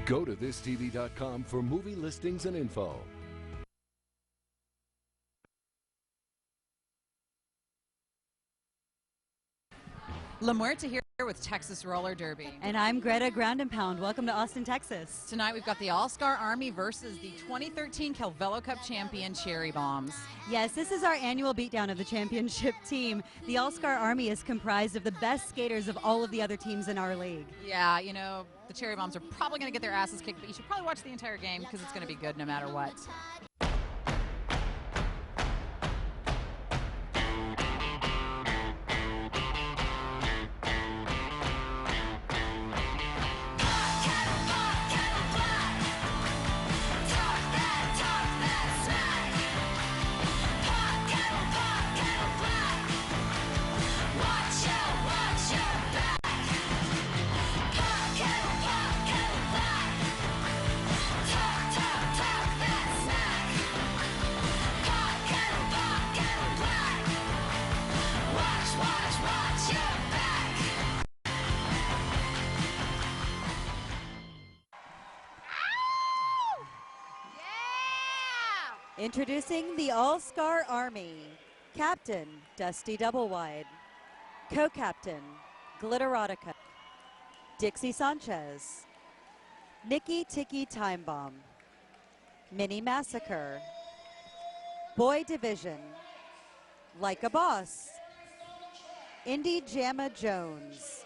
Go to thistv.com for movie listings and info. La Muerte here with Texas Roller Derby. And I'm Greta Ground and Pound. Welcome to Austin, Texas. Tonight we've got the All-Star Army versus the 2013 Calvello Cup champion Cherry Bombs. Yes, this is our annual beatdown of the championship team. The All-Star Army is comprised of the best skaters of all of the other teams in our league. Yeah, you know, the Cherry Bombs are probably going to get their asses kicked, but you should probably watch the entire game because it's going to be good no matter what. Introducing the All-Star Army. Captain, Dusty Doublewide. Co-captain, Glitterotica. Dixie Sanchez. Nikki Tiki Time Bomb. Mini Massacre. Boy Division. Like a Boss. Indy Jamma Jones.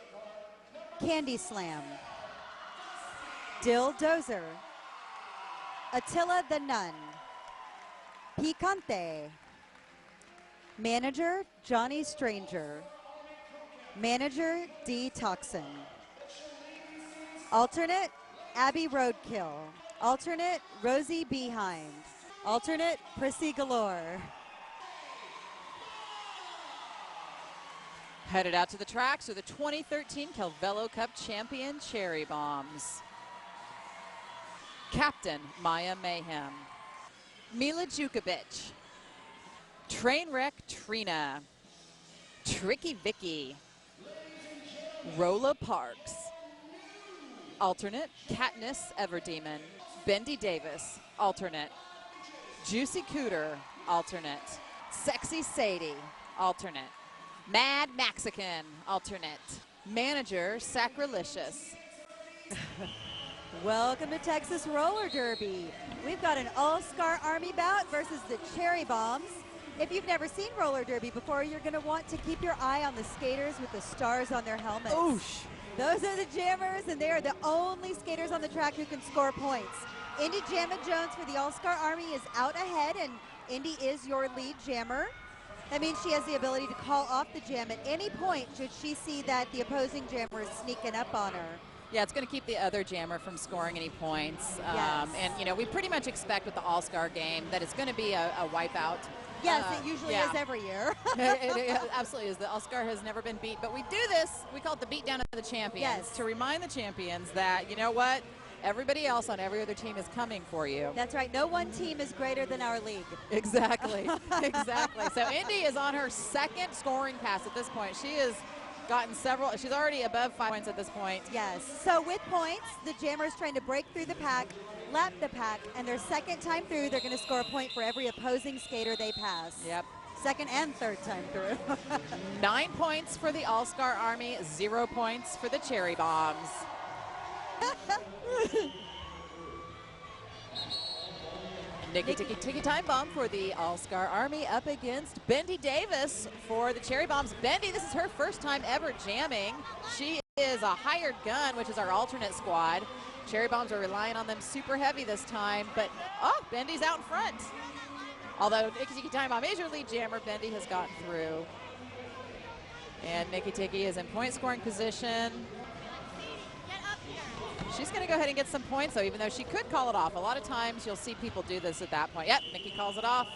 Candy Slam. Dill Dozer. Attila the Nun. Picante. Manager, Johnny Stranger. Manager, D. Toxin. Alternate, Abby Roadkill. Alternate, Rosie Behind. Alternate, Prissy Galore. Headed out to the tracks are the 2013 Calvello Cup champion Cherry Bombs. Captain, Maya Mayhem. Mila Jukovic. Trainwreck Trina. Tricky Vicky. Rolla Parks. Alternate, Katniss Everdemon. Bendy Davis, alternate. Juicy Cooter, alternate. Sexy Sadie, alternate. Mad Mexican, alternate. Manager, Sacrilicious. Welcome to Texas Roller Derby. We've got an All-Star Army bout versus the Cherry Bombs. If you've never seen roller derby before, you're going to want to keep your eye on the skaters with the stars on their helmets. Oosh. Those are the jammers, and they are the only skaters on the track who can score points. Indy Jamma Jones for the All-Star Army is out ahead, and Indy is your lead jammer. That means she has the ability to call off the jam at any point should she see that the opposing jammer is sneaking up on her. Yeah, it's going to keep the other jammer from scoring any points. Yes. And, you know, we pretty much expect with the All-Star game that it's going to be a wipeout. Yes, it usually is every year. it absolutely is. The All-Star has never been beat. But we do this, we call it the beatdown of the champions, to remind the champions that, you know what, everybody else on every other team is coming for you. That's right. No one team is greater than our league. Exactly. Exactly. So Indy is on her second scoring pass at this point. She has gotten several. She's already above 5 points at this point. Yes. So with points, the jammer is trying to break through the pack, lap the pack, and their second time through, they're going to score a point for every opposing skater they pass. Yep. Second and third time through. 9 points for the All-Star Army, 0 points for the Cherry Bombs. Nikki Tiki Time Bomb for the All-Star Army up against Bendy Davis for the Cherry Bombs. Bendy, this is her first time ever jamming. She is a hired gun, which is our alternate squad. Cherry Bombs are relying on them super heavy this time, but Bendy's out in front. Although Nikki Tiki Time Bomb is your lead jammer, Bendy has gotten through. And Nikki Tiki is in point scoring position. She's going to go ahead and get some points, though, even though she could call it off. A lot of times you'll see people do this at that point. Yep, Nikki calls it off.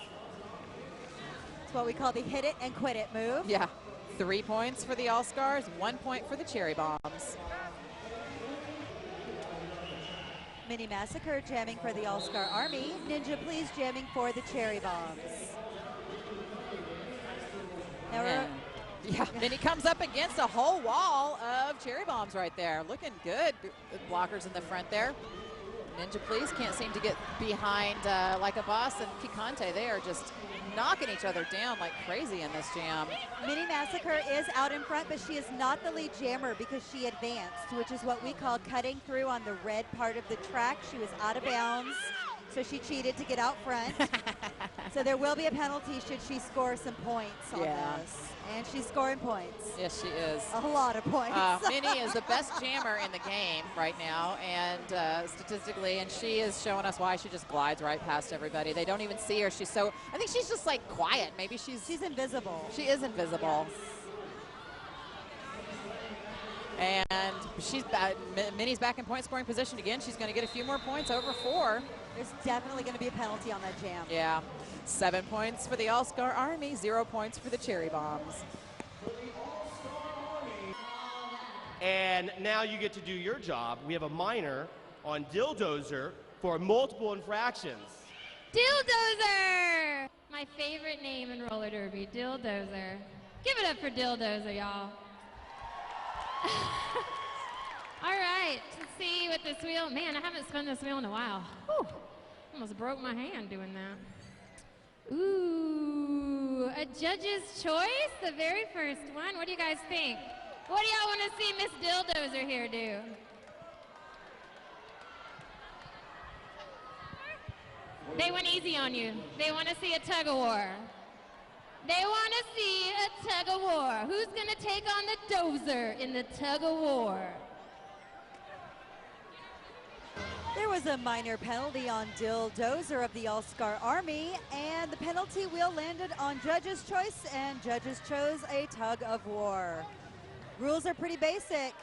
It's what we call the hit it and quit it move. Yeah, 3 points for the All-Stars, 1 point for the Cherry Bombs. Mini Massacre jamming for the All-Star Army. Ninja Please jamming for the Cherry Bombs. Now yeah, Minnie comes up against a whole wall of Cherry Bombs right there. Looking good. Blockers in the front there. Ninja Police can't seem to get behind like a boss, and Picante, they are just knocking each other down like crazy in this jam. Mini Massacre is out in front, but she is not the lead jammer because she advanced, which is what we call cutting through on the red part of the track. She was out of bounds, so she cheated to get out front. So there will be a penalty should she score some points on this. And she's scoring points. Yes, she is. A lot of points. Minnie is the best jammer in the game right now, and statistically, and she is showing us why. She just glides right past everybody. They don't even see her. She's so, I think she's just like quiet. Maybe she's invisible. She is invisible. Yes. And she's Minnie's back in point scoring position again. She's going to get a few more points, over 4. There's definitely going to be a penalty on that jam. Yeah. 7 points for the All-Star Army, 0 points for the Cherry Bombs. And now you get to do your job. We have a minor on Dildozer for multiple infractions. Dildozer! My favorite name in roller derby, Dildozer. Give it up for Dildozer, y'all. All right, let's see what this wheel, man, I haven't spun this wheel in a while. Whew, almost broke my hand doing that. Ooh, a judge's choice, the very first one. What do you guys think? What do y'all want to see Miss Dildozer here do? They went easy on you. They want to see a tug of war. They want to see a tug of war. Who's going to take on the dozer in the tug of war? There was a minor penalty on Dildozer of the All-Star Army, and the penalty wheel landed on judge's choice, and judges chose a tug of war. Rules are pretty basic.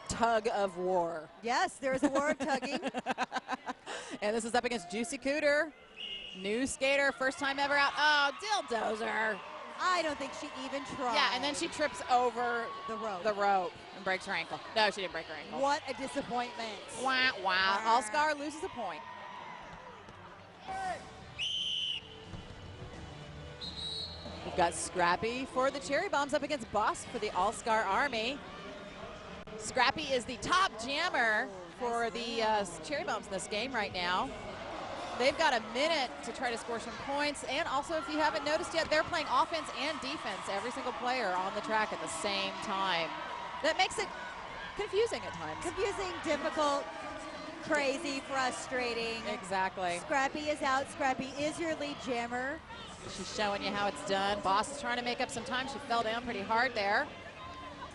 Tug of war. Yes, there is a war of tugging. And this is up against Juicy Cooter. New skater, first time ever out. Oh, Dildozer. I don't think she even tried. Yeah, and then she trips over the rope and breaks her ankle. No, she didn't break her ankle. What a disappointment. Wah, wah. All-Star loses a point. We've got Scrappy for the Cherry Bombs up against Boss for the All-Star Army. Scrappy is the top jammer for the Cherry Bombs in this game right now. They've got a minute to try to score some points, and also, if you haven't noticed yet, they're playing offense and defense, every single player on the track at the same time. That makes it confusing at times. Confusing, difficult, crazy, frustrating. Exactly. Scrappy is out. Scrappy is your lead jammer. She's showing you how it's done. Boss is trying to make up some time. She fell down pretty hard there.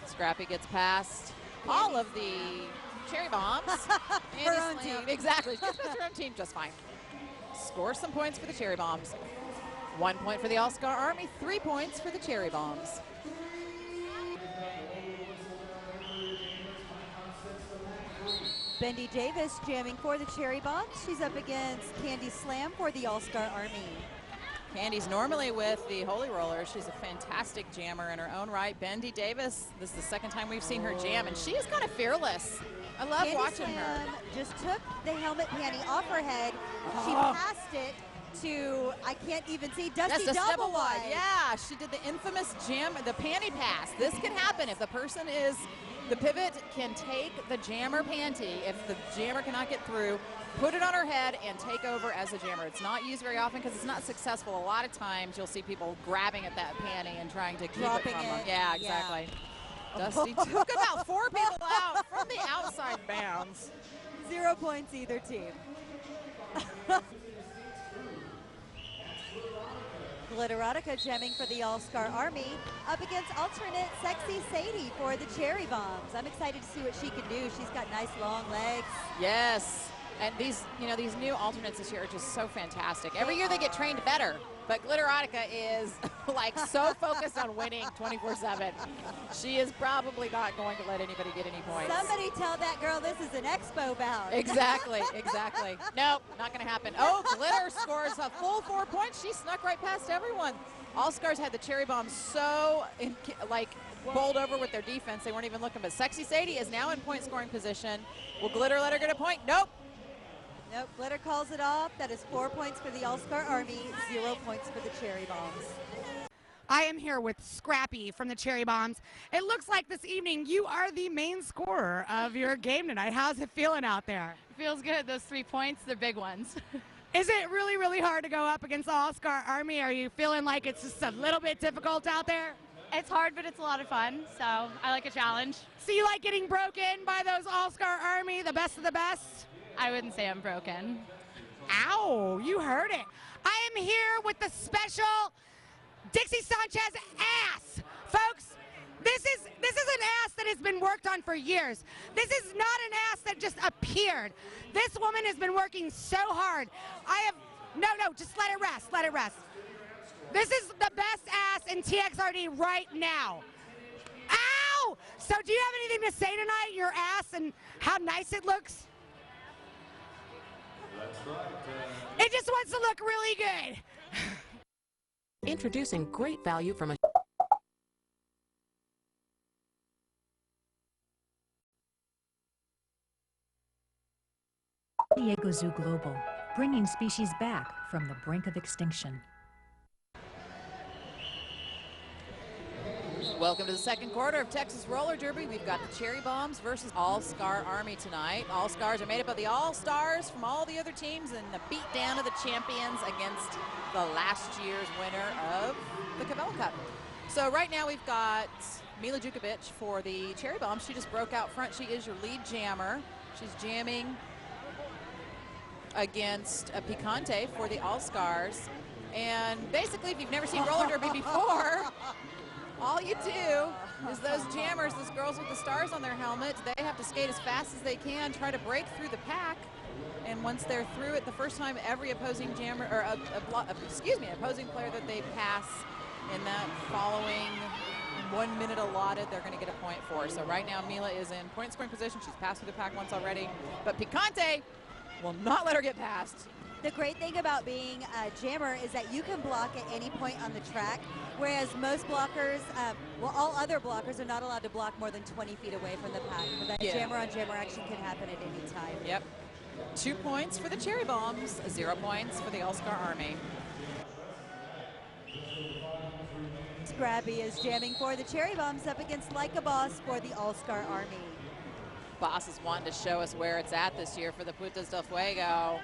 Scrappy gets past all of the Cherry Bombs. Her own team. Exactly. She gets past her own team just fine. Score some points for the Cherry Bombs. 1 point for the All-Star Army, 3 points for the Cherry Bombs. Bendy Davis jamming for the Cherry Bombs. She's up against Candy Slam for the All-Star Army. Candy's normally with the Holy Rollers. She's a fantastic jammer in her own right. Bendy Davis, this is the second time we've seen her jam, and she is kind of fearless. I love Candy watching Slam her. Just took the helmet panty off her head. She passed it to, I can't even see, Dusty Double Wide. Yeah, she did the infamous jam, the panty pass. This can happen if the person is, the pivot can take the jammer panty. If the jammer cannot get through, put it on her head and take over as a jammer. It's not used very often because it's not successful. A lot of times you'll see people grabbing at that panty and trying to keep Dropping it from them. it. Yeah, exactly. Yeah. Dusty took about 4 people out from the outside bounds. 0 points either team. Glitterotica jamming for the All-Star Army up against alternate Sexy Sadie for the Cherry Bombs. I'm excited to see what she can do. She's got nice long legs. Yes. And these, you know, these new alternates this year are just so fantastic. Every year they get trained better, but Glitterotica is like so focused on winning 24/7. She is probably not going to let anybody get any points. Somebody tell that girl this is an expo bout. Exactly, exactly. Nope, not going to happen. Oh, Glitter scores a full 4 points. She snuck right past everyone. All-Stars had the Cherry Bombs so bowled over with their defense. They weren't even looking, but Sexy Sadie is now in point scoring position. Will Glitter let her get a point? Nope. Nope, Glitter calls it off. That is 4 points for the All-Star Army, 0 points for the Cherry Bombs. I am here with Scrappy from the Cherry Bombs. It looks like this evening you are the main scorer of your game tonight. How's it feeling out there? Feels good. Those 3 points, they're big ones. Is it really, really hard to go up against the All-Star Army? Are you feeling like it's just a little bit difficult out there? It's hard, but it's a lot of fun, so I like a challenge. So you like getting broken by those All-Star Army, the best of the best? I wouldn't say I'm broken. Ow, you heard it. I am here with the special Dixie Sanchez ass. Folks, this is an ass that has been worked on for years. This is not an ass that just appeared. This woman has been working so hard. No, just let it rest, let it rest. This is the best ass in TXRD right now. Ow! So do you have anything to say tonight, your ass, and how nice it looks? It just wants to look really good. Introducing great value from a Diego Zoo Global, bringing species back from the brink of extinction. Welcome to the second quarter of Texas Roller Derby. We've got the Cherry Bombs versus All-Star Army tonight. All-Stars are made up of the All-Stars from all the other teams and the beat down of the champions against the last year's winner of the Cavell Cup. So right now we've got Mila Jukovic for the Cherry Bombs. She just broke out front. She is your lead jammer. She's jamming against a Picante for the All-Stars. And basically, if you've never seen roller derby before, all you do is those jammers, those girls with the stars on their helmet, they have to skate as fast as they can, try to break through the pack. And once they're through it, the first time every opposing jammer, or opposing player that they pass in that following 1 minute allotted, they're going to get a point for. So right now, Mila is in point scoring position. She's passed through the pack once already, but Picante will not let her get past. The great thing about being a jammer is that you can block at any point on the track, whereas most blockers, well, all other blockers are not allowed to block more than 20 feet away from the pack. But that jammer on jammer action can happen at any time. Yep. 2 points for the Cherry Bombs, 0 points for the All-Star Army. Scrappy is jamming for the Cherry Bombs up against Like a Boss for the All-Star Army. Boss is wanting to show us where it's at this year for the Putas del Fuego.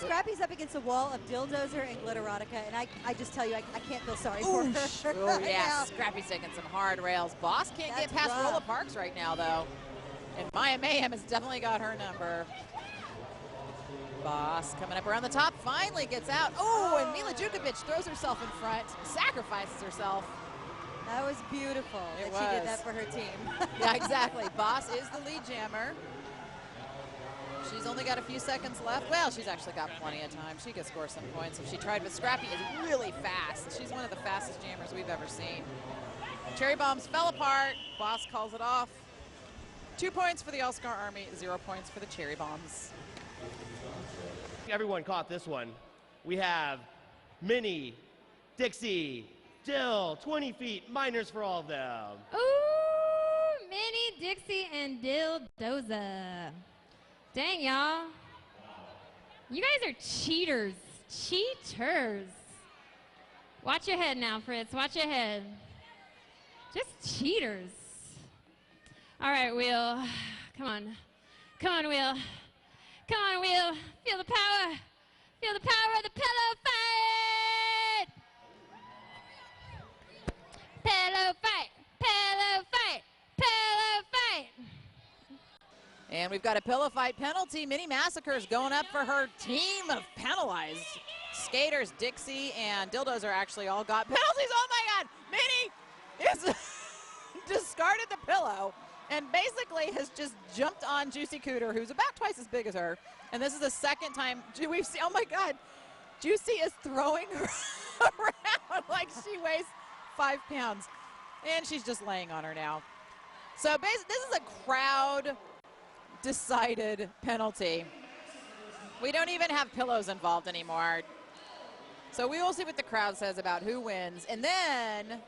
Scrappy's up against a wall of Dildozer and Glitterotica, and I just tell you, I can't feel sorry for her. Oh, yeah, Scrappy's taking some hard rails. Boss can't get past Rolla Parks right now, though. And Maya Mayhem has definitely got her number. Boss coming up around the top, finally gets out. Oh, and Mila Jukovic throws herself in front, sacrifices herself. That was beautiful that she did that for her team. Yeah, exactly. Boss is the lead jammer. She's only got a few seconds left. Well, she's actually got plenty of time. She could score some points if she tried, but Scrappy is really fast. She's one of the fastest jammers we've ever seen. Cherry Bombs fell apart. Boss calls it off. 2 points for the All-Star Army, 0 points for the Cherry Bombs. Everyone caught this one. We have Minnie, Dixie, Dill, 20 feet, minors for all of them. Ooh, Minnie, Dixie, and Dildoza. Dang, y'all. You guys are cheaters. Cheaters. Watch your head now, Fritz. Watch your head. Just cheaters. All right, Wheel. Come on. Come on, Wheel. Come on, Wheel. Feel the power. Feel the power of the pillow fight. Pillow fight. Pillow fight. Pillow fight. And we've got a pillow fight penalty. Minnie Massacre's going up for her team of penalized skaters. Dixie and Dildozer actually all got penalties. Oh my God, Minnie is discarded the pillow and basically has just jumped on Juicy Cooter, who's about twice as big as her. And this is the second time we've seen, oh my God, Juicy is throwing her around like she weighs 5 pounds. And she's just laying on her now. So basically, this is a crowd decided penalty. We don't even have pillows involved anymore. So we will see what the crowd says about who wins. And then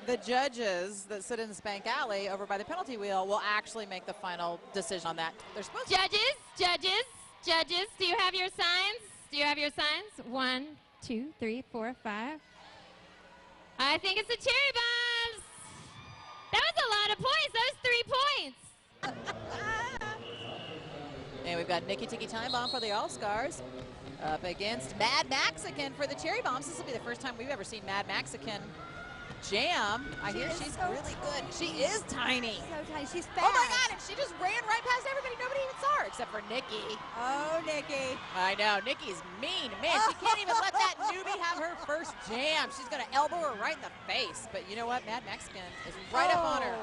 the judges that sit in the Spank Alley over by the penalty wheel will actually make the final decision on that. They're supposed Judges, do you have your signs? Do you have your signs? 1, 2, 3, 4, 5. I think it's the Cherry Bombs. That was a lot of points. That was 3 points. And we've got Nikki Tiki Time Bomb for the All-Stars up against Mad Mexican for the Cherry Bombs. This will be the first time we've ever seen Mad Mexican jam. I hear she's so really good. She is tiny. So tiny. She's fast. Oh my God, and she just ran right past everybody. Nobody even saw her except for Nikki. Oh, Nikki. I know, Nikki's mean. Man, she can't even let that newbie have her first jam. She's gonna elbow her right in the face. But you know what? Mad Mexican is right up on her.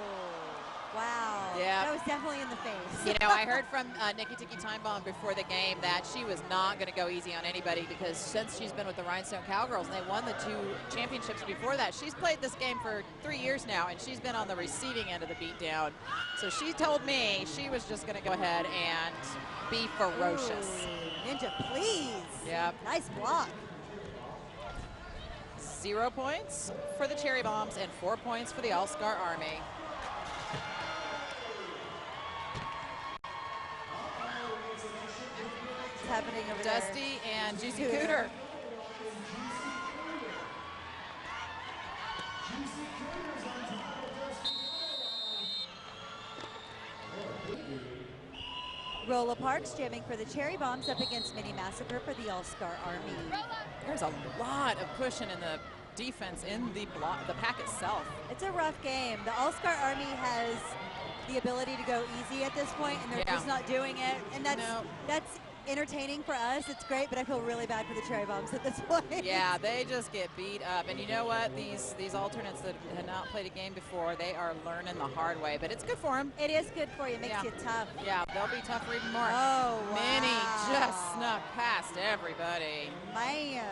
Wow. Yeah. That was definitely in the face. You know, I heard from Nikki Tiki Time Bomb before the game that she was not going to go easy on anybody because since she's been with the Rhinestone Cowgirls and they won the 2 championships before that, she's played this game for 3 years now and she's been on the receiving end of the beatdown. So she told me she was just going to go ahead and be ferocious. Ooh, Ninja, please. Yep. Nice block. 0 points for the Cherry Bombs and 4 points for the All-Star Army. Happening over Dusty and Juicy Cooter. Rolla Parks jamming for the Cherry Bombs up against Mini Massacre for the All-Star Army. There's a lot of cushion in the defense in the block, the pack itself. It's a rough game. The All-Star Army has the ability to go easy at this point, and they're just not doing it. And that's entertaining for us. It's great, but I feel really bad for the Cherry Bombs at this point. Yeah, they just get beat up. And you know what? These alternates that have not played a game before, they are learning the hard way. But it's good for them. It is good for you. It makes you tough. Yeah, they'll be tougher even more. Oh, wow. Minnie just snuck past everybody. Man.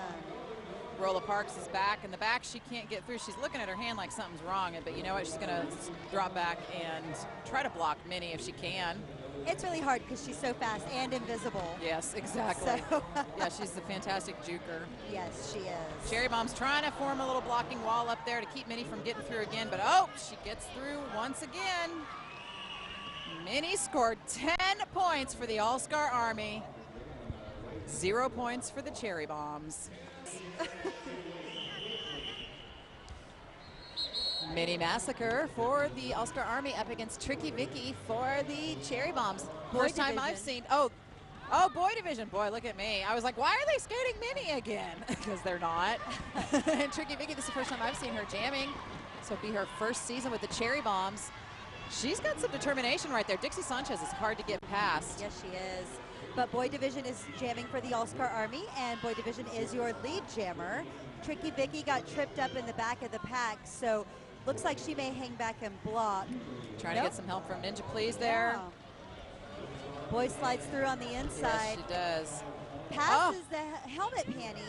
Rolla Parks is back. In the back, she can't get through. She's looking at her hand like something's wrong. But you know what? She's going to drop back and try to block Minnie if she can. It's really hard because she's so fast and invisible. Yes, exactly. So yeah, she's the fantastic juker. Yes, she is. Cherry Bomb's trying to form a little blocking wall up there to keep Minnie from getting through again, but oh, she gets through once again. Minnie scored 10 points for the All-Star Army. 0 points for the Cherry Bombs. Mini Massacre for the All-Star Army up against Tricky Vicky for the Cherry Bombs. First time I've seen, oh, boy division. Boy, look at me. I was like, why are they skating Minnie again? Because they're not. And Tricky Vicky, this is the first time I've seen her jamming. So it'll be her first season with the Cherry Bombs. She's got some determination right there. Dixie Sanchez is hard to get past. Yes, she is. But Boy Division is jamming for the All-Star Army, and Boy Division is your lead jammer. Tricky Vicky got tripped up in the back of the pack, so looks like she may hang back and block. Trying to get some help from Ninja Please there. Yeah. Boy slides through on the inside. Yes, she does. Passes the helmet panty.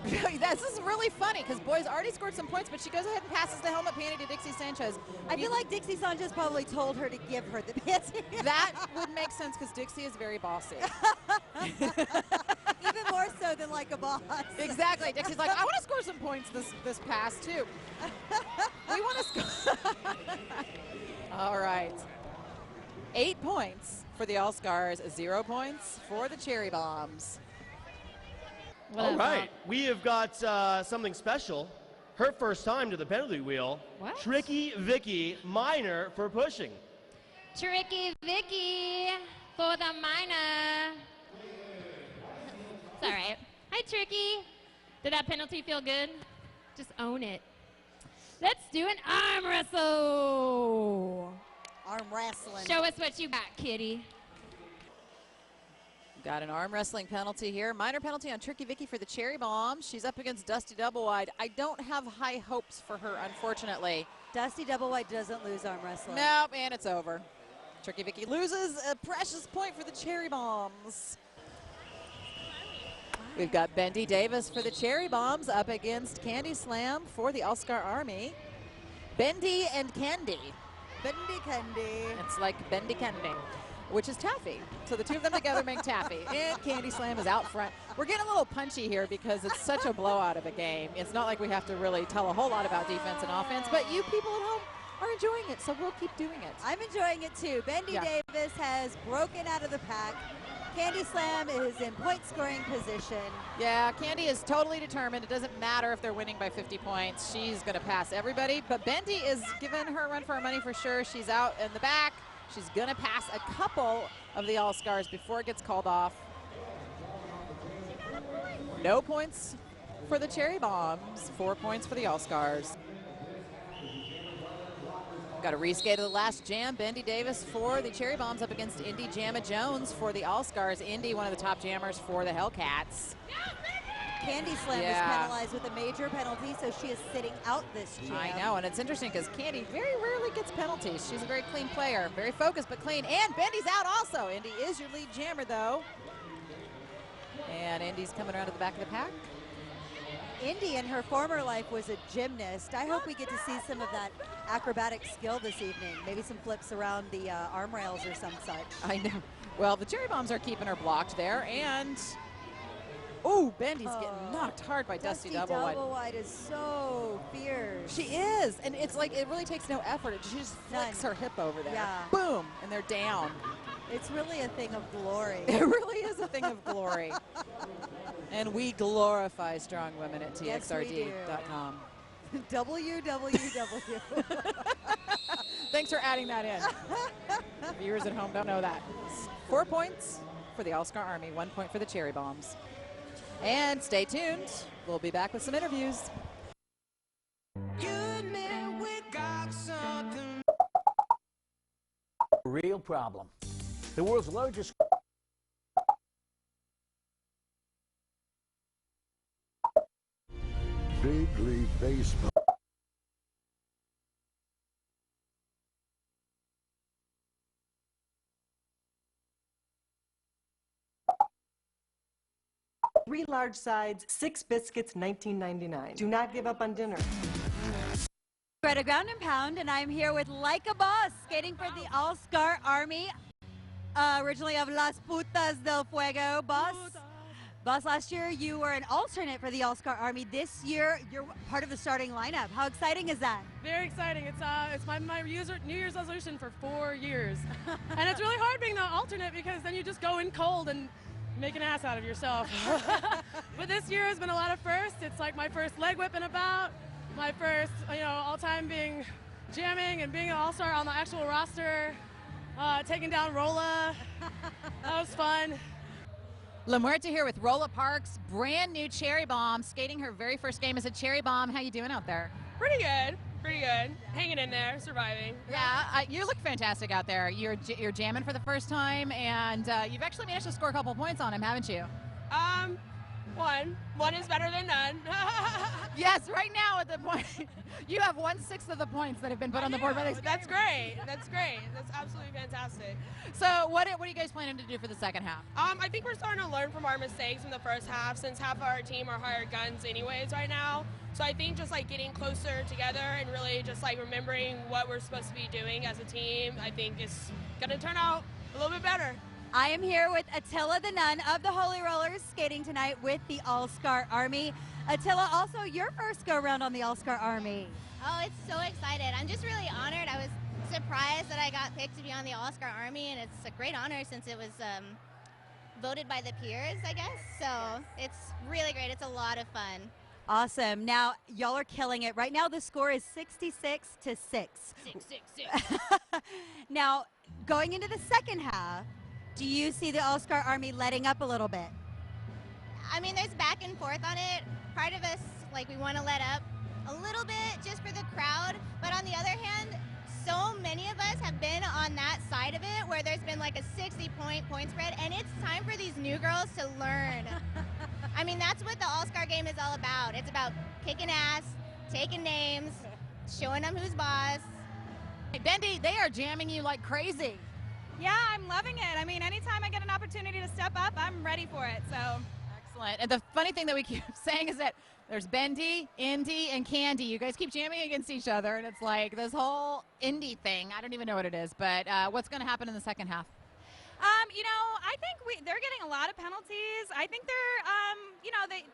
This is really funny because Boy's already scored some points, but she goes ahead and passes the helmet panty to Dixie Sanchez. I feel like Dixie Sanchez probably told her to give her the panty. That would make sense because Dixie is very bossy. Even more so than like a boss. Exactly. Dixie's like, I want to score some points this pass too. We want to score. All right. 8 points for the All-Stars, 0 points for the Cherry Bombs. All right, we have got something special. Her first time to the penalty wheel. What? Tricky Vicky, minor for pushing. Tricky Vicky for the minor. It's all right. Hi, Tricky. Did that penalty feel good? Just own it. Let's do an arm wrestle. Arm wrestling. Show us what you got, kitty. Got an arm wrestling penalty here. Minor penalty on Tricky Vicky for the Cherry Bomb. She's up against Dusty Doublewide. I don't have high hopes for her, unfortunately. Dusty Doublewide doesn't lose arm wrestling. Nope, and it's over. Tricky Vicky loses a precious point for the Cherry Bombs. We've got Bendy Davis for the Cherry Bombs up against Candy Slam for the All-Star Army. Bendy and Candy. Bendy Candy. It's like Bendy Candy, which is taffy. So the two of them together make taffy. And Candy Slam is out front. We're getting a little punchy here because it's such a blowout of a game. It's not like we have to really tell a whole lot about defense and offense, but you people at home are enjoying it, so we'll keep doing it. I'm enjoying it too. Bendy Davis has broken out of the pack. Candy Slam is in point scoring position. Yeah, Candy is totally determined. It doesn't matter if they're winning by 50 points. She's going to pass everybody. But Bendy is giving her a run for her money for sure. She's out in the back. She's going to pass a couple of the All-Stars before it gets called off. No points for the Cherry Bombs. 4 points for the All-Stars. Got a reskate of the last jam. Bendy Davis for the Cherry Bombs up against Indy Jamma Jones for the All-Stars. Indy, one of the top jammers for the Hellcats. Candy Slam was penalized with a major penalty, so she is sitting out this jam. I know, and it's interesting because Candy very rarely gets penalties. She's a very clean player, very focused but clean. And Bendy's out also. Indy is your lead jammer, though. And Indy's coming around to the back of the pack. Indy in her former life was a gymnast. I hope we get to see some of that acrobatic skill this evening. Maybe some flips around the arm rails or some such. I know. Well, the Cherry Bombs are keeping her blocked there, and Bendy's getting knocked hard by Dusty Doublewide. Doublewide is so fierce. She is, and it's like it really takes no effort. She just flicks her hip over there. Yeah. Boom, and they're down. It's really a thing of glory. It really is a thing of glory. And we glorify strong women at TXRD.com. www. Thanks for adding that in. Viewers at home don't know that. 4 points for the All-Star Army, 1 point for the Cherry Bombs. And stay tuned. We'll be back with some interviews. Real problem. The world's largest Big League Baseball. Three large sides, 6 biscuits, $19.99. Do not give up on dinner. Greta Ground and Pound, and I'm here with Like a Boss, skating for the All-Star Army, originally of Las Putas del Fuego. Boss, last year you were an alternate for the All-Star Army. This year you're part of the starting lineup. How exciting is that? Very exciting. It's my New Year's resolution for 4 years. And it's really hard being the alternate because then you just go in cold and make an ass out of yourself. But this year has been a lot of firsts. It's like my first leg whipping about, my first, all-time being jamming and being an all-star on the actual roster, taking down Rolla. That was fun. La Muerte here with Rolla Parks, brand new Cherry Bomb, skating her very first game as a Cherry Bomb. How you doing out there? Pretty good. Hanging in there, surviving. Yeah, you look fantastic out there. You're jamming for the first time, and you've actually managed to score a couple points on him, haven't you? One is better than none. Yes, right now at the point, you have 1/6 of the points that have been put on the board by the That's great. That's absolutely fantastic. So what are you guys planning to do for the second half? I think we're starting to learn from our mistakes in the first half, since half of our team are hired guns anyways right now. So I think just like getting closer together and really just like remembering what we're supposed to be doing as a team, I think is going to turn out a little bit better. I am here with Attila the Nun of the Holy Rollers, skating tonight with the All-Star Army. Attila, also your first go-around on the All-Star Army. Oh, it's so excited. I'm just really honored. I was surprised that I got picked to be on the All-Star Army, and it's a great honor since it was voted by the peers, I guess. So it's really great. It's a lot of fun. Awesome. Now, y'all are killing it. Right now, the score is 66-6. 6-6-6. Now, going into the second half, do you see the All-Star Army letting up a little bit? I mean, there's back and forth on it. Part of us, like, we want to let up a little bit just for the crowd. But on the other hand, so many of us have been on that side of it where there's been like a 60-point spread, and it's time for these new girls to learn. I mean, that's what the All-Star game is all about. It's about kicking ass, taking names, showing them who's boss. Hey, Bendy, they are jamming you like crazy. Yeah, I'm loving it. I mean, anytime I get an opportunity to step up, I'm ready for it, so. Excellent. And the funny thing that we keep saying is that there's Bendy, Indy, and Candy. You guys keep jamming against each other, and it's like this whole Indy thing. I don't even know what it is, but what's going to happen in the second half? I think they're getting a lot of penalties. I think they're,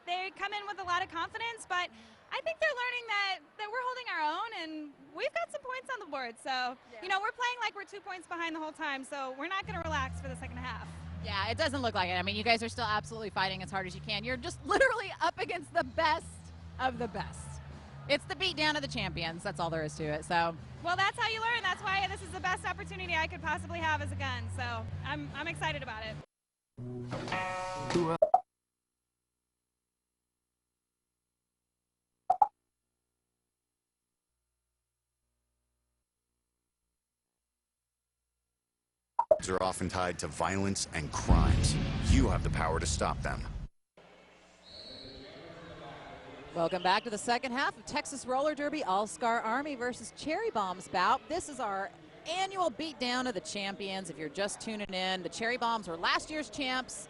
they come in with a lot of confidence, but I think they're learning that we're holding our own, and we've got some points on the board. So, we're playing like we're 2 points behind the whole time, so we're not going to relax for the second half. Yeah, it doesn't look like it. I mean, you guys are still absolutely fighting as hard as you can. You're just literally up against the best of the best. It's the beat down of the champions. That's all there is to it. So, well, that's how you learn. That's why this is the best opportunity I could possibly have as a gun. So I'm excited about it. Are often tied to violence and crimes. You have the power to stop them. Welcome back to the second half of Texas Roller Derby All-Star Army versus Cherry Bombs bout. This is our annual beatdown of the champions. If you're just tuning in, the Cherry Bombs were last year's champs,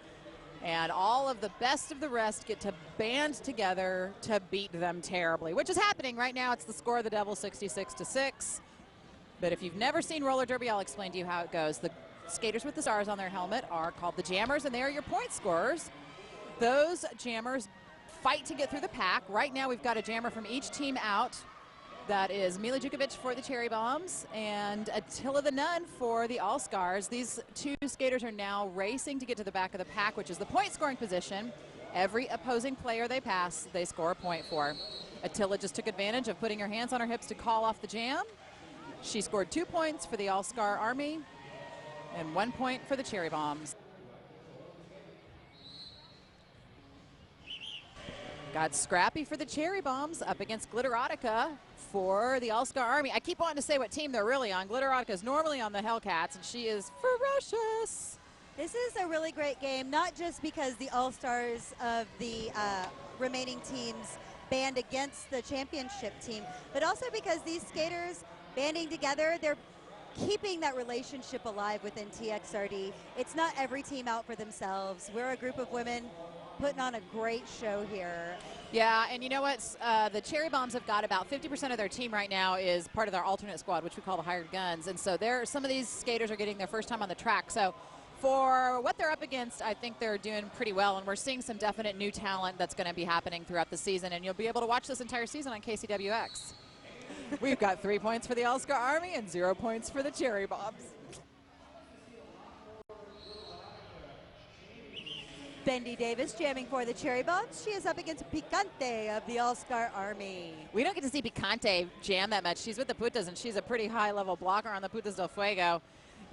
and all of the best of the rest get to band together to beat them terribly, which is happening right now. It's the score of the Devils, 66-6. But if you've never seen roller derby, I'll explain to you how it goes. The skaters with the stars on their helmet are called the jammers, and they are your point scorers. Those jammers fight to get through the pack. Right now we've got a jammer from each team out. That is Mila Jukovic for the Cherry Bombs and Attila the Nun for the All-Scars. These two skaters are now racing to get to the back of the pack, which is the point scoring position. Every opposing player they pass, they score a point for. Attila just took advantage of putting her hands on her hips to call off the jam. She scored 2 points for the All-Star Army and 1 point for the Cherry Bombs. Got Scrappy for the Cherry Bombs up against Glitterotica for the All-Star Army. I keep wanting to say what team they're really on. Glitterotica is normally on the Hellcats, and she is ferocious. This is a really great game, not just because the All-Stars of the remaining teams band against the championship team, but also because these skaters banding together, they're keeping that relationship alive within TXRD. It's not every team out for themselves. We're a group of women putting on a great show here. Yeah, and you know what? The Cherry Bombs have got about 50% of their team right now is part of their alternate squad, which we call the hired guns. And so some of these skaters are getting their first time on the track. So for what they're up against, I think they're doing pretty well. And we're seeing some definite new talent that's going to be happening throughout the season. And you'll be able to watch this entire season on KCWX. We've got 3 points for the All-Star Army and 0 points for the Cherry Bombs. Bendy Davis jamming for the Cherry Bombs. She is up against Picante of the All-Star Army. We don't get to see Picante jam that much. She's with the Putas, and she's a pretty high-level blocker on the Putas del Fuego.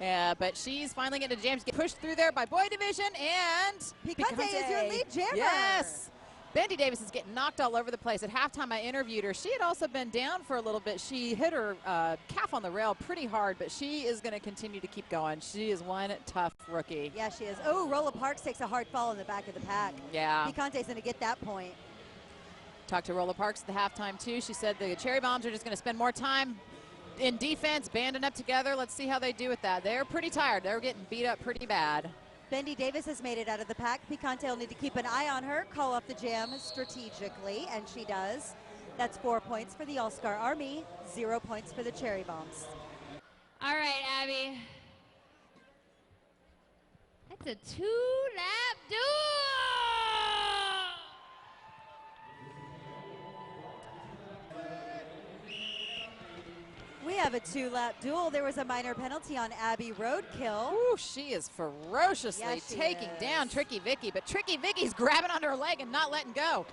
But she's finally getting to jam. She gets pushed through there by Boy Division, and Picante is your lead jammer. Yes. Bendy Davis is getting knocked all over the place. At halftime, I interviewed her. She had also been down for a little bit. She hit her calf on the rail pretty hard, but she is going to continue to keep going. She is one tough rookie. Yeah, she is. Oh, Rolla Parks takes a hard fall in the back of the pack. Yeah. Picante's going to get that point. Talked to Rolla Parks at the halftime, too. She said the Cherry Bombs are just going to spend more time in defense, banding up together. Let's see how they do with that. They're pretty tired. They're getting beat up pretty bad. Bendy Davis has made it out of the pack. Picante will need to keep an eye on her, call off the jam strategically, and she does. That's 4 points for the All-Star Army, 0 points for the Cherry Bombs. All right, Abby. That's a 2-lap duel. We have a 2-lap duel. There was a minor penalty on Abby Roadkill. Ooh, she is ferociously taking down Tricky Vicky, but Tricky Vicky's grabbing onto her leg and not letting go.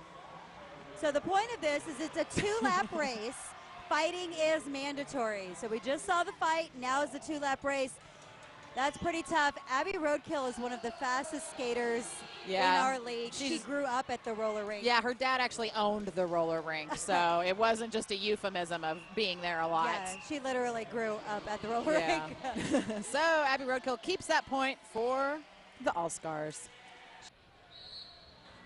So the point of this is it's a 2-lap race. Fighting is mandatory. So we just saw the fight. Now is the 2-lap race. That's pretty tough. Abby Roadkill is one of the fastest skaters in our league. She grew up at the roller rink. Yeah, her dad actually owned the roller rink, so it wasn't just a euphemism of being there a lot. Yeah, she literally grew up at the roller rink. So Abby Roadkill keeps that point for the All-Stars.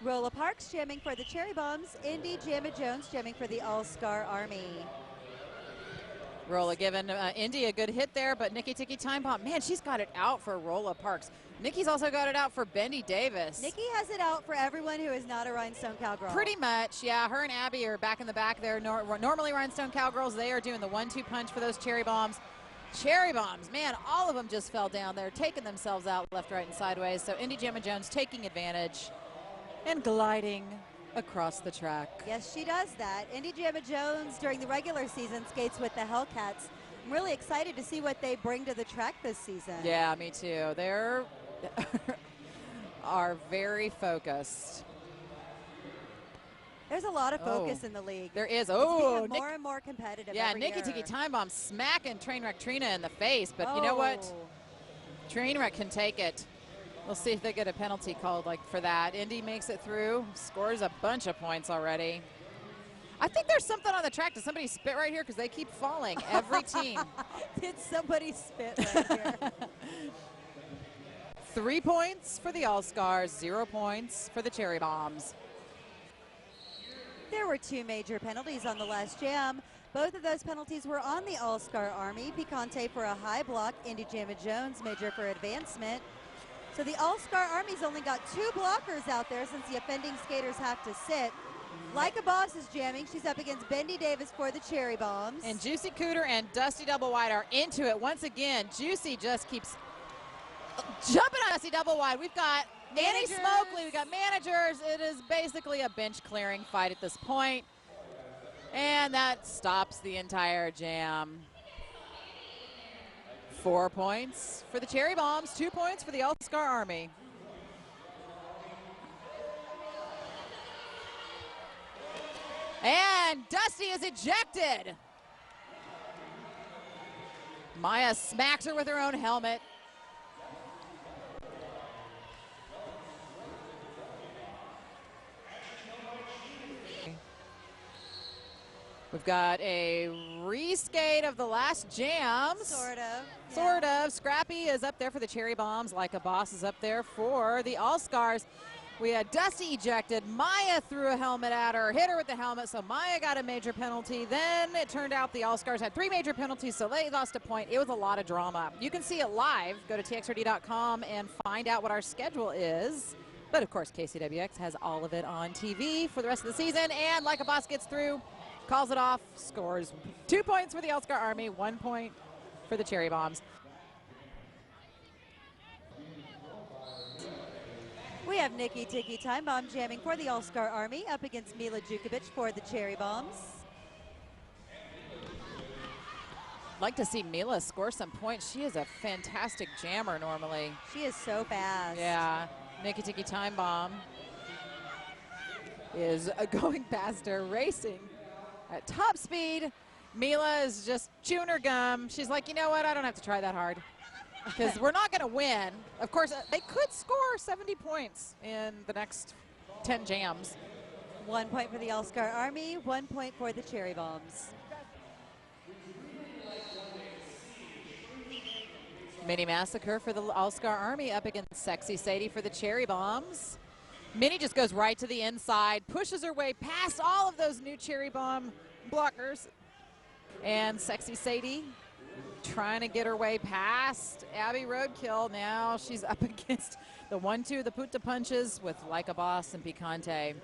Rolla Parks jamming for the Cherry Bombs. Indy Jamma Jones jamming for the All-Star Army. Rolla giving Indy a good hit there, but Nikki Tiki Time Bomb, man, she's got it out for Rolla Parks. Nikki's also got it out for Bendy Davis. Nikki has it out for everyone who is not a Rhinestone Cowgirl. Pretty much, yeah. Her and Abby are back in the back there. Normally Rhinestone Cowgirls, they are doing the 1-2 punch for those Cherry Bombs. Cherry Bombs, man, all of them just fell down there, taking themselves out left, right, and sideways. So Indy Jamma Jones taking advantage and gliding across the track. Yes, she does that. Indy Jamma Jones during the regular season skates with the Hellcats. I'm really excited to see what they bring to the track this season. Yeah, me too. They're are very focused. There's a lot of focus in the league. There is. It's Oh, becoming more and more competitive. yeah, every Nikki year. Tiki Time Bomb smacking Trainwreck Trina in the face, but you know what? Trainwreck can take it. We'll see if they get a penalty called like for that. Indy makes it through, scores a bunch of points already. I think there's something on the track. Did somebody spit right here? Because they keep falling, every team. Did somebody spit right here? 3 points for the All-Stars, 0 points for the Cherry Bombs. There were 2 major penalties on the last jam. Both of those penalties were on the All-Star Army. Picante for a high block, Indy Jamma Jones major for advancement. So the All-Star Army's only got 2 blockers out there since the offending skaters have to sit. Like a Boss is jamming. She's up against Bendy Davis for the Cherry Bombs. And Juicy Cooter and Dusty Doublewide are into it once again. Juicy just keeps jumping on Dusty Doublewide. We've got Annie Smokley, we've got managers. It is basically a bench clearing fight at this point. And that stops the entire jam. 4 points for the Cherry Bombs, 2 points for the All-Star Army. And Dusty is ejected. Maya smacks her with her own helmet. We've got a reskate of the last jams. Sort of. Sort of. Scrappy is up there for the Cherry Bombs. Like a Boss is up there for the All-Stars. We had Dusty ejected. Maya threw a helmet at her, hit her with the helmet, so Maya got a major penalty. Then it turned out the All-Stars had 3 major penalties, so they lost a point. It was a lot of drama. You can see it live. Go to TXRD.com and find out what our schedule is. But, of course, KCWX has all of it on TV for the rest of the season. And Like a Boss gets through, calls it off, scores 2 points for the All-Star Army, 1 point for the Cherry Bombs. We have Nikki Tiki Time Bomb jamming for the All-Star Army up against Mila Jukovic for the Cherry Bombs. Like to see Mila score some points. She is a fantastic jammer normally. She is so fast. Yeah, Nikki Tiki Time Bomb is going past her, racing at top speed. Mila is just chewing her gum. She's like, you know what, I don't have to try that hard because we're not going to win. Of course, they could score 70 points in the next 10 jams. 1 point for the All-Star Army, 1 point for the Cherry Bombs. Mini Massacre for the All-Star Army up against Sexy Sadie for the Cherry Bombs. Minnie just goes right to the inside, pushes her way past all of those new Cherry Bomb blockers. And Sexy Sadie trying to get her way past Abby Roadkill. Now she's up against the 1-2, the Puta Punches with Like a Boss and Picante.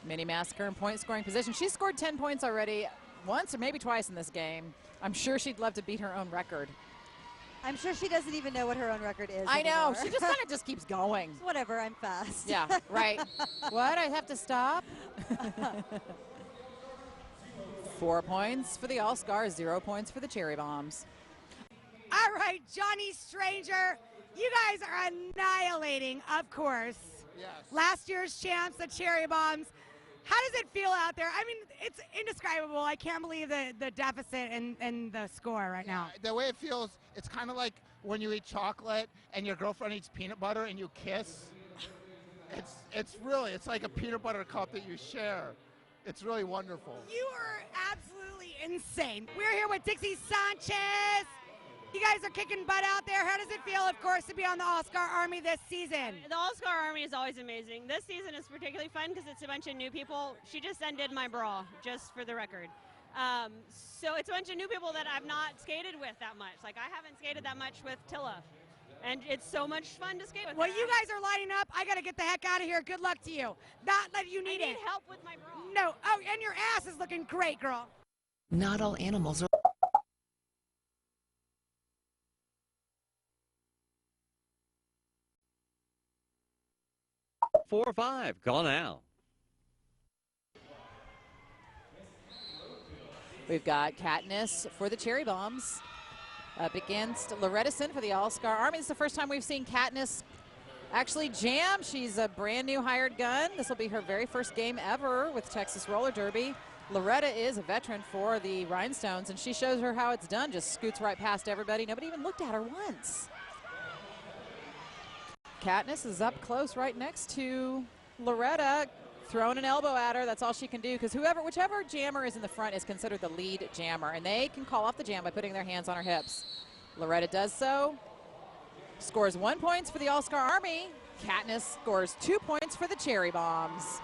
Mini Massacre in point scoring position. She's scored 10 points already, once or maybe twice in this game. I'm sure she'd love to beat her own record. I'm sure she doesn't even know what her own record is I know, anymore. she just kind of just keeps going. Whatever, I'm fast. Yeah, right. What, I have to stop? 4 points for the All-Stars, 0 points for the Cherry Bombs. All right, Johnny Stranger, you guys are annihilating, of course. Yes. Last year's champs, the Cherry Bombs. How does it feel out there? I mean, it's indescribable. I can't believe the deficit and the score right now. The way it feels, it's kind of like when you eat chocolate and your girlfriend eats peanut butter and you kiss. It's like a peanut butter cup that you share. It's really wonderful. You are absolutely insane. We're here with Dixie Sanchez. You guys are kicking butt out there. How does it feel, of course, to be on the All-Star Army this season? The All-Star Army is always amazing. This season is particularly fun because it's a bunch of new people. She just undid my bra, just for the record. So it's a bunch of new people that I've not skated with that much. Like, I haven't skated that much with Tilla. And it's so much fun to skate with Well, her. you guys are lining up. I got to get the heck out of here. Good luck to you. Not that you need it. I need help with my bra. No. Oh, and your ass is looking great, girl. Not all animals are... Four or five, call now. We've got Katniss for the Cherry Bombs up against Lorettason for the All-Star Army. It's the first time we've seen Katniss Actually, Jam, she's a brand new hired gun. This will be her very first game ever with Texas Roller Derby. Loretta is a veteran for the Rhinestones, and she shows her how it's done. Just scoots right past everybody. Nobody even looked at her once. Katniss is up close right next to Loretta, throwing an elbow at her. That's all she can do, because whichever jammer is in the front is considered the lead jammer, and they can call off the jam by putting their hands on her hips. Loretta does so. Scores 1 point for the All-Star Army. Katniss scores 2 points for the Cherry Bombs.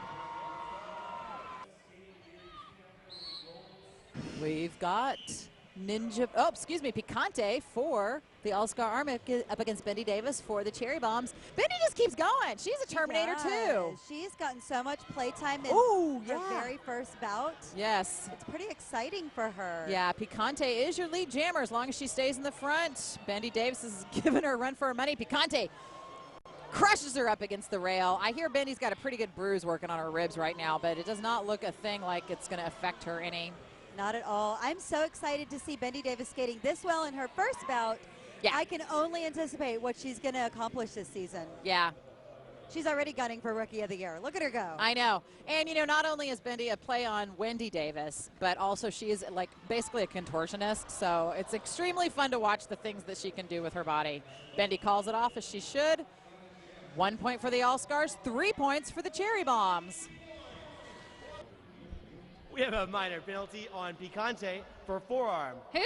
We've got Picante for the All-Star Army up against Bendy Davis for the Cherry Bombs. Bendy just keeps going. She's a Terminator too. She's gotten so much playtime in her very first bout. Yes. It's pretty exciting for her. Yeah, Picante is your lead jammer as long as she stays in the front. Bendy Davis is giving her a run for her money. Picante crushes her up against the rail. I hear Bendy's got a pretty good bruise working on her ribs right now, but it does not look a thing like it's going to affect her any. Not at all. I'm so excited to see Bendy Davis skating this well in her first bout. Yeah. I can only anticipate what she's going to accomplish this season. Yeah. She's already gunning for Rookie of the Year. Look at her go. I know. And, you know, not only is Bendy a play on Wendy Davis, but also she is, like, basically a contortionist. So it's extremely fun to watch the things that she can do with her body. Bendy calls it off as she should. 1 point for the All-Stars, 3 points for the Cherry Bombs. We have a minor penalty on Picante for forearm. Who?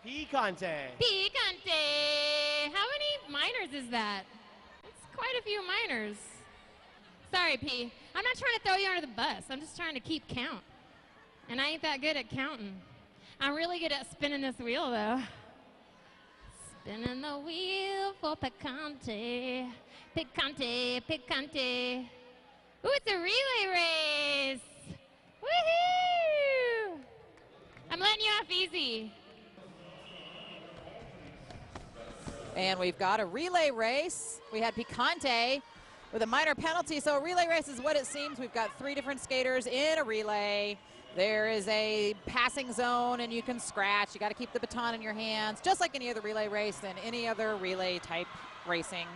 Picante. Picante. How many minors is that? It's quite a few minors. Sorry, P. I'm not trying to throw you under the bus. I'm just trying to keep count. And I ain't that good at counting. I'm really good at spinning this wheel, though. Spinning the wheel for Picante. Picante, Picante. Ooh, it's a relay race. Woohoo! I'm letting you off easy. And we've got a relay race. We had Picante with a minor penalty. So a relay race is what it seems. We've got 3 different skaters in a relay. There is a passing zone, and you can scratch. You got to keep the baton in your hands, just like any other relay race and any other relay type racing.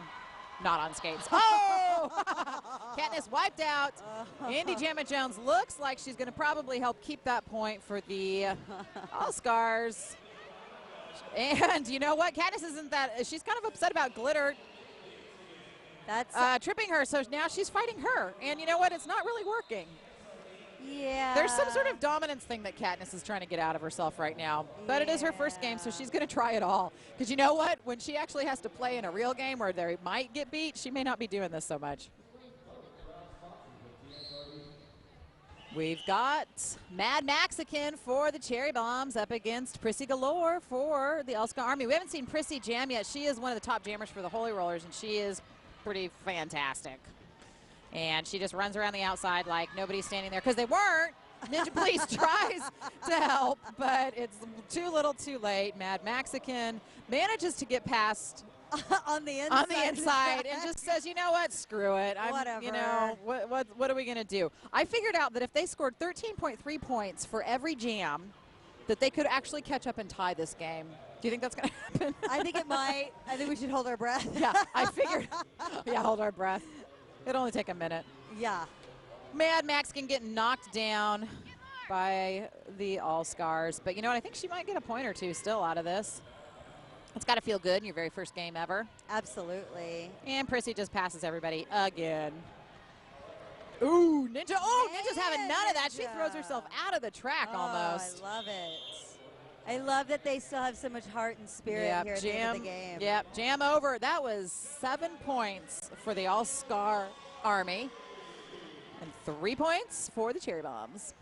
Not on skates. Oh! Katniss wiped out. Indy Jamma Jones looks like she's going to probably help keep that point for the All-Stars. And you know what? Katniss isn't that. She's kind of upset about Glitter. That's tripping her, so now she's fighting her. And you know what? It's not really working. Yeah. There's some sort of dominance thing that Katniss is trying to get out of herself right now. But it is her first game, so she's going to try it all. Because you know what? When she actually has to play in a real game where they might get beat, she may not be doing this so much. We've got Mad Mexican for the Cherry Bombs up against Prissy Galore for the All-Star Army. We haven't seen Prissy jam yet. She is one of the top jammers for the Holy Rollers, and she is pretty fantastic. And she just runs around the outside like nobody's standing there, because they weren't. Ninja Police tries to help, but it's too little too late. Mad Mexican manages to get past on the inside and just says, you know what, screw it. Whatever. You know, what are we going to do? I figured out that if they scored 13.3 points for every jam, that they could actually catch up and tie this game. Do you think that's going to happen? I think it might. I think we should hold our breath. Yeah, I figured. Yeah, hold our breath. It'll only take a minute. Yeah. Mad Mexican getting knocked down by the All-Stars. But you know what? I think she might get a point or two still out of this. It's got to feel good in your very first game ever. Absolutely. And Prissy just passes everybody again. Ooh, Ninja. Oh, Ninja's having none of that. She throws herself out of the track almost. I love it. I love that they still have so much heart and spirit here at the end of the game. Yep, jam over. That was 7 points for the All-Star Army and 3 points for the Cherry Bombs.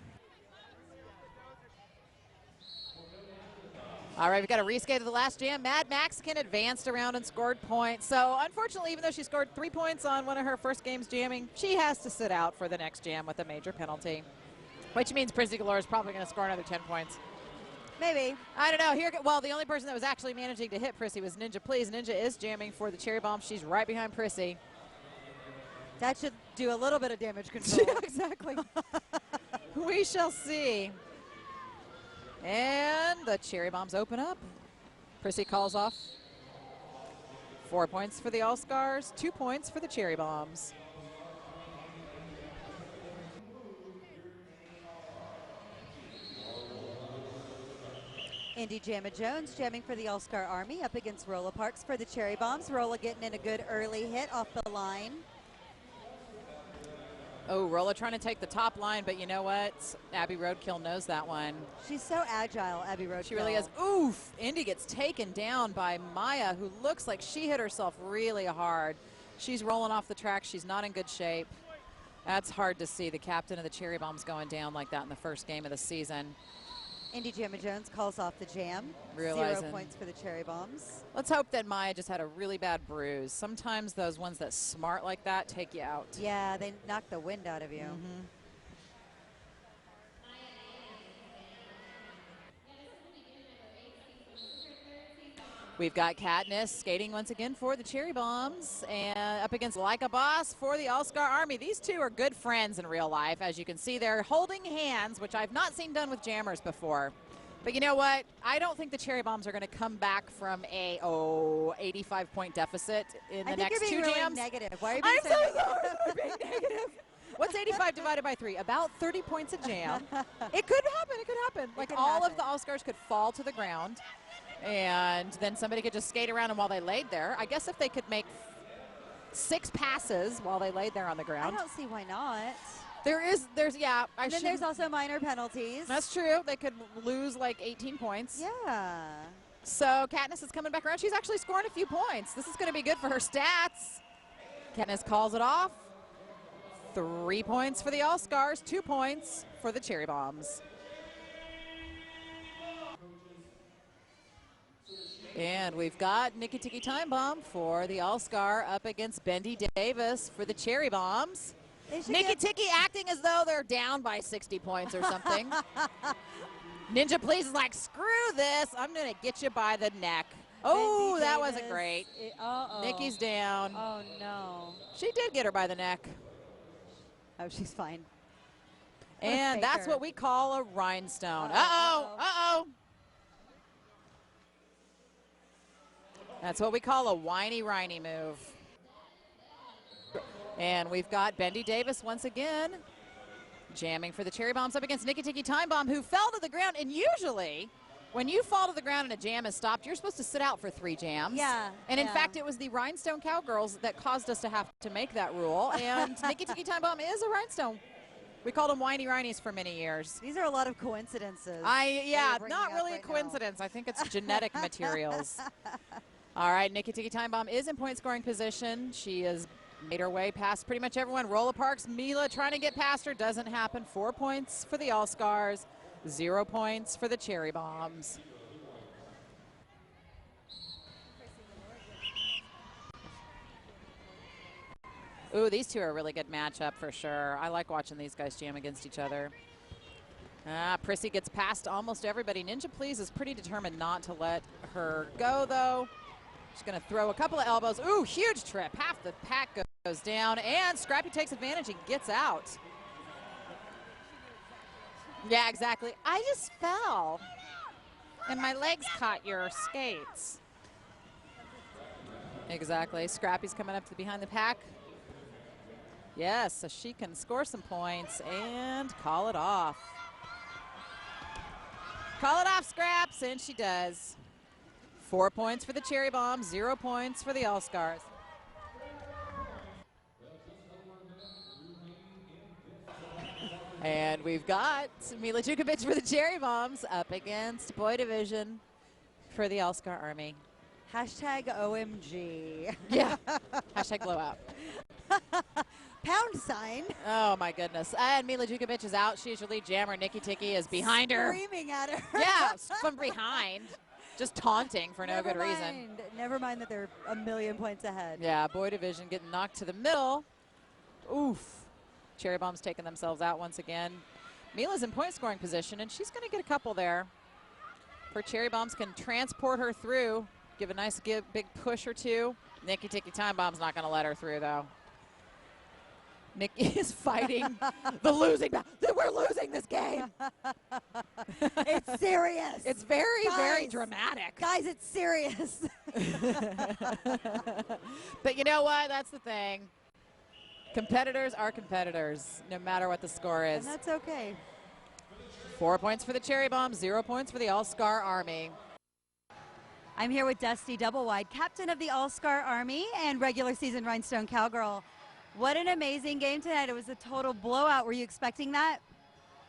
All right, we've got a reskate of the last jam. Mad Mexican advanced around and scored points. So, unfortunately, even though she scored 3 points on one of her first games jamming, she has to sit out for the next jam with a major penalty, which means Prissy Galore is probably going to score another 10 points. Maybe. I don't know. Well, the only person that was actually managing to hit Prissy was Ninja Please. Ninja is jamming for the Cherry Bomb. She's right behind Prissy. That should do a little bit of damage control. Yeah, exactly. We shall see. And the Cherry Bombs open up. Prissy calls off 4 points for the All-Scars, 2 points for the Cherry Bombs. Indy Jamma Jones jamming for the All-Star Army up against Rolla Parks for the Cherry Bombs. Rolla getting in a good early hit off the line. Oh, Rolla trying to take the top line, but you know what? Abby Roadkill knows that one. She's so agile, Abby Roadkill. She really is. Oof! Indy gets taken down by Maya, who looks like she hit herself really hard. She's rolling off the track. She's not in good shape. That's hard to see. The captain of the Cherry Bombs going down like that in the first game of the season. Indy Jamma Jones calls off the jam. Realizing. 0 points for the Cherry Bombs. Let's hope that Maya just had a really bad bruise. Sometimes those ones that smart like that take you out. Yeah, they knock the wind out of you. Mm-hmm. We've got Katniss skating once again for the Cherry Bombs and up against Like a Boss for the All-Star Army. These two are good friends in real life. As you can see, they're holding hands, which I've not seen done with jammers before. But you know what? I don't think the Cherry Bombs are going to come back from a 85-point deficit in the next two really jams. Negative. Why are you being I'm so sorry for being negative. What's 85 divided by 3? About 30 points a jam. It could happen. It could happen. Like all of the All-Stars could fall to the ground, and then somebody could just skate around them while they laid there. I guess if they could make 6 passes while they laid there on the ground. I don't see why not. There's yeah. And then there's also minor penalties. That's true. They could lose like 18 points. Yeah. So Katniss is coming back around. She's actually scoring a few points. This is going to be good for her stats. Katniss calls it off. 3 points for the All-Scars, 2 points for the Cherry Bombs. And we've got Nikki Tiki Time Bomb for the All-Star up against Bendy Davis for the Cherry Bombs. Nikki Tiki acting as though they're down by 60 points or something. Ninja Please is like, screw this. I'm going to get you by the neck. Oh, that wasn't great. Nikki's down. Oh, no. She did get her by the neck. Oh, she's fine. And that's what we call a rhinestone. Uh-oh. Uh-oh. That's what we call a whiny-rhiny move. And we've got Bendy Davis once again jamming for the Cherry Bombs up against Nikki Tiki Time Bomb, who fell to the ground. And usually, when you fall to the ground and a jam is stopped, you're supposed to sit out for 3 jams. Yeah. And in fact, it was the Rhinestone Cowgirls that caused us to have to make that rule. And Nikki Tiki Time Bomb is a rhinestone. We called them whiny rhinies for many years. These are a lot of coincidences. Yeah, not really a coincidence. I think it's genetic materials. All right, Nikki Tiki Time Bomb is in point scoring position. She has made her way past pretty much everyone. Rolla Parks, Mila trying to get past her. Doesn't happen. 4 points for the All-Scars. 0 points for the Cherry Bombs. Ooh, these two are a really good matchup for sure. I like watching these guys jam against each other. Prissy gets past almost everybody. Ninja Please is pretty determined not to let her go, though. She's going to throw a couple of elbows. Ooh, huge trip. Half the pack goes down, and Scrappy takes advantage and gets out. Yeah, exactly. I just fell, and my legs caught your skates. Exactly. Scrappy's coming up to behind the pack. Yes, so she can score some points and call it off. Call it off, Scraps, and she does. 4 points for the Cherry Bomb, 0 points for the All-Scars. And we've got Mila Jukovic for the Cherry Bombs up against Boy Division for the All-Star Army. Hashtag OMG. Yeah, hashtag blowout. Pound sign. Oh, my goodness. And Mila Jukovic is out. She's your lead jammer. Nikki Tiki is behind her. Screaming at her. Yeah, from behind. Just taunting for no good reason. Never mind that they're a million points ahead. Yeah, Boy Division getting knocked to the middle. Oof. Cherry Bombs taking themselves out once again. Mila's in point scoring position, and she's going to get a couple there. For Cherry Bombs can transport her through, give a nice big push or two. Nikki Tiki Time Bomb's not going to let her through, though. Nikki is fighting the losing battle. We're losing this game. It's serious. It's very, very Guys, dramatic. Guys, it's serious. But you know what? That's the thing. Competitors are competitors, no matter what the score is. And that's okay. 4 points for the Cherry Bombs, 0 points for the All-Scar Army. I'm here with Dusty Doublewide, captain of the All-Scar Army and regular season Rhinestone Cowgirl. What an amazing game tonight. It was a total blowout. Were you expecting that?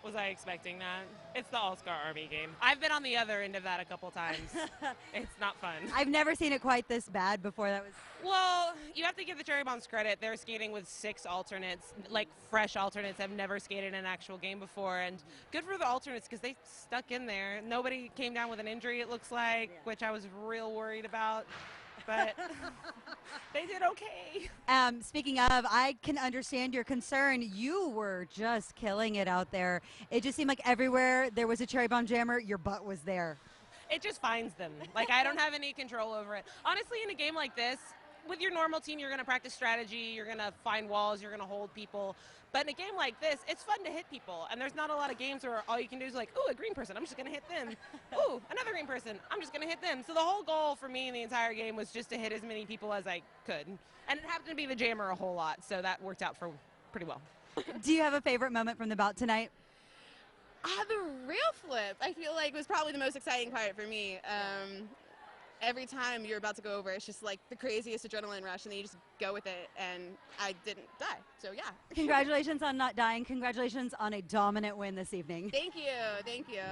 Was I expecting that? It's the All-Star Army game. I've been on the other end of that a couple times. It's not fun. I've never seen it quite this bad before. That was. Well, you have to give the Cherry Bombs credit. They're skating with 6 alternates, like fresh alternates. Have never skated an actual game before, and good for the alternates because they stuck in there. Nobody came down with an injury, it looks like, which I was real worried about. But they did okay. Speaking of, I can understand your concern. You were just killing it out there. It just seemed like everywhere there was a Cherry Bomb jammer, your butt was there. It just finds them. Like, I don't have any control over it. Honestly, in a game like this, with your normal team, you're going to practice strategy, you're going to find walls, you're going to hold people. But in a game like this, it's fun to hit people. And there's not a lot of games where all you can do is like, ooh, a green person, I'm just going to hit them. Ooh, another green person, I'm just going to hit them. So the whole goal for me in the entire game was just to hit as many people as I could. And it happened to be the jammer a whole lot, so that worked out for pretty well. Do you have a favorite moment from the bout tonight? The real flip, I feel like, was probably the most exciting part for me. Every time you're about to go over, it's just like the craziest adrenaline rush, and then you just go with it, and I didn't die, so yeah. Congratulations on not dying. Congratulations on a dominant win this evening. Thank you, thank you.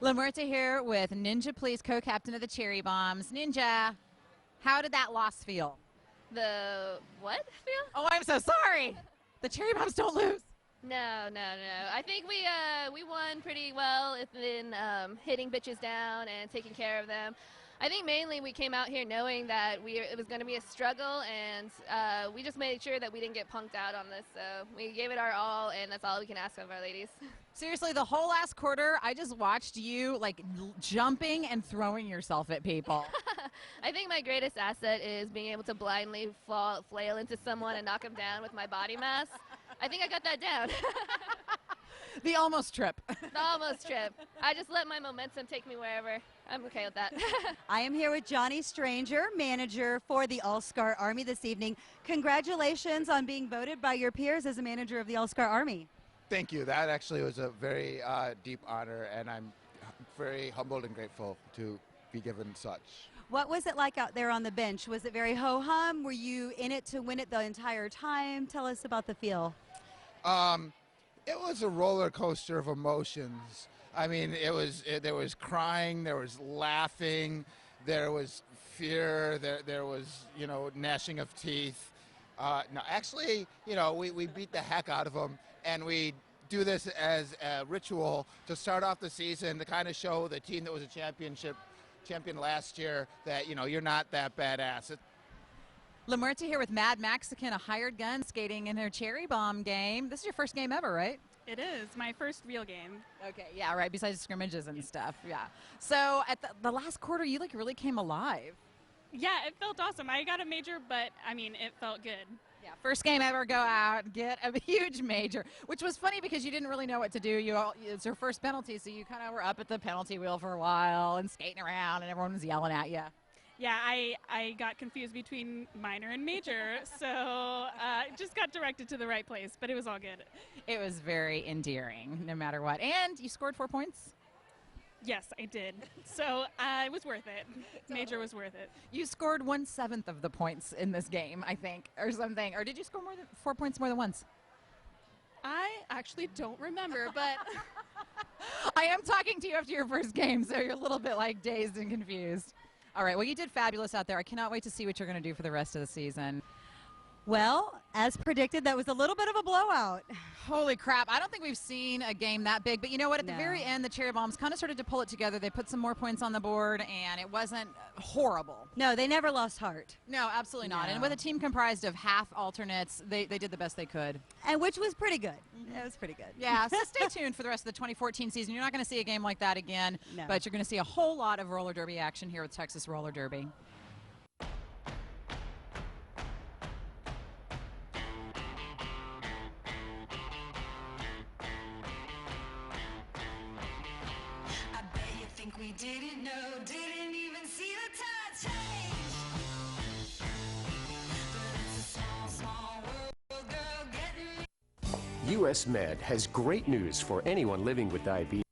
La Muerte here with Ninja Please, co-captain of the Cherry Bombs. Ninja, how did that loss feel? The what feel? Oh, I'm so sorry. The Cherry Bombs don't lose. No. I think we won pretty well in hitting bitches down and taking care of them. I think mainly we came out here knowing that it was going to be a struggle, and we just made sure that we didn't get punked out on this. So we gave it our all, and that's all we can ask of our ladies. Seriously, the whole last quarter, I just watched you like jumping and throwing yourself at people. I think my greatest asset is being able to blindly flail into someone and knock them down with my body mass. I think I got that down. The almost trip. The almost trip. I just let my momentum take me wherever. I'm okay with that. I am here with Johnny Stranger, manager for the All-Scar Army this evening. Congratulations on being voted by your peers as a manager of the All-Scar Army. Thank you. That actually was a very deep honor, and I'm very humbled and grateful to be given such. What was it like out there on the bench? Was it very ho-hum? Were you in it to win it the entire time? Tell us about the feel. It was a roller coaster of emotions. I mean, there was crying, there was laughing, there was fear, there was, gnashing of teeth. No, actually, we beat the heck out of them, and we do this as a ritual to start off the season to kind of show the team that was a champion last year that, you're not that badass. La Muerte here with Mad Mexican, a hired gun skating in her Cherry Bomb game. This is your first game ever, right? It is my first real game. Okay, yeah, right, besides scrimmages and stuff, yeah. So at the last quarter, you really came alive. Yeah, it felt awesome. I got a major, but I mean, it felt good. Yeah, first game ever, go out, get a huge major, which was funny because you didn't really know what to do. It's your first penalty, so you kind of were up at the penalty wheel for a while and skating around, and everyone was yelling at you. Yeah, I got confused between minor and major, so just got directed to the right place, but it was all good. It was very endearing, no matter what. And you scored 4 points? Yes, I did. So it was worth it. Major was worth it. You scored 1/7 of the points in this game, I think, or something. Or did you score more than 4 points more than once? I actually don't remember, but I am talking to you after your first game, so you're a little bit like dazed and confused. All right, well, you did fabulous out there. I cannot wait to see what you're going to do for the rest of the season. Well, as predicted, that was a little bit of a blowout. Holy crap. I don't think we've seen a game that big. But you know what? At the very end, the Cherry Bombs kind of started to pull it together. They put some more points on the board, and it wasn't horrible. No, they never lost heart. No, absolutely not. And with a team comprised of half alternates, they did the best they could. And which was pretty good. It was pretty good. Yeah, so stay tuned for the rest of the 2014 season. You're not going to see a game like that again, but you're going to see a whole lot of roller derby action here with Texas Roller Derby. didn't know, didn't even see the tide change. But it's a small, small world, girl, getting me. US Med has great news for anyone living with diabetes.